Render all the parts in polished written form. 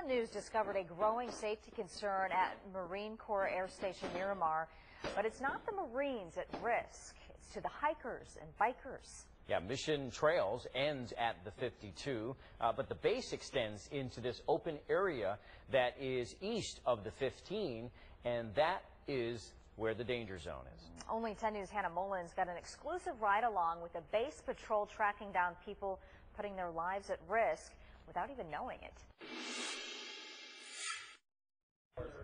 10 News discovered a growing safety concern at Marine Corps Air Station Miramar, but it's not the Marines at risk. It's to the hikers and bikers. Yeah, Mission Trails ends at the 52, but the base extends into this open area that is east of the 15, and that is where the danger zone is. Only 10 News' Hannah Mullins got an exclusive ride along with the base patrol tracking down people putting their lives at risk without even knowing it.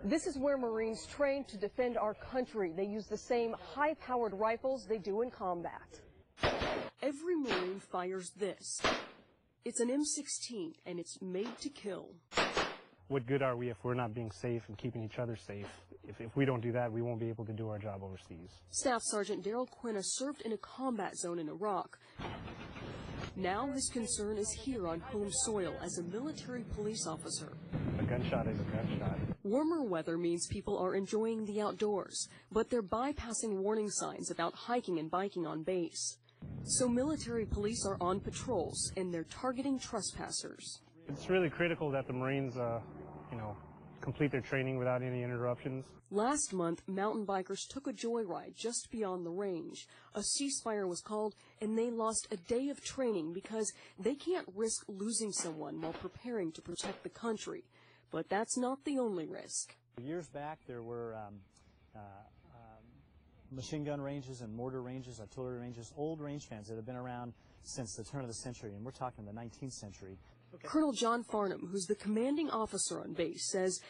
This is where Marines train to defend our country. They use the same high-powered rifles they do in combat. Every Marine fires this. It's an M16, and it's made to kill. What good are we if we're not being safe and keeping each other safe? If we don't do that, we won't be able to do our job overseas. Staff Sergeant Daryl Quinna served in a combat zone in Iraq. Now his concern is here on home soil as a military police officer. A gunshot is a gunshot. Warmer weather means people are enjoying the outdoors, but they're bypassing warning signs about hiking and biking on base. So military police are on patrols, and they're targeting trespassers. It's really critical that the Marines, complete their training without any interruptions. Last month, mountain bikers took a joyride just beyond the range. A ceasefire was called, and they lost a day of training because they can't risk losing someone while preparing to protect the country. But that's not the only risk. Years back, there were machine gun ranges and mortar ranges, artillery ranges, old range fans that have been around since the turn of the century, and we're talking the 19th century. Okay. Colonel John Farnham, who's the commanding officer on base, says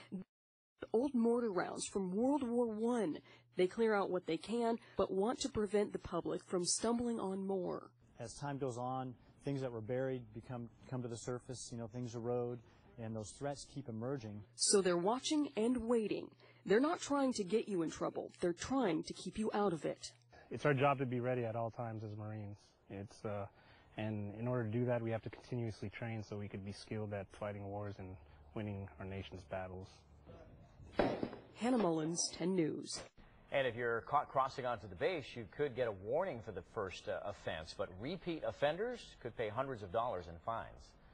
old mortar rounds from World War I. They clear out what they can, but want to prevent the public from stumbling on more. As time goes on, things that were buried come to the surface, things erode, and those threats keep emerging. So they're watching and waiting. They're not trying to get you in trouble. They're trying to keep you out of it. It's our job to be ready at all times as Marines. And in order to do that, we have to continuously train so we could be skilled at fighting wars and winning our nation's battles. Hannah Mullins, 10 News. And if you're caught crossing onto the base, you could get a warning for the first offense, but repeat offenders could pay hundreds of dollars in fines.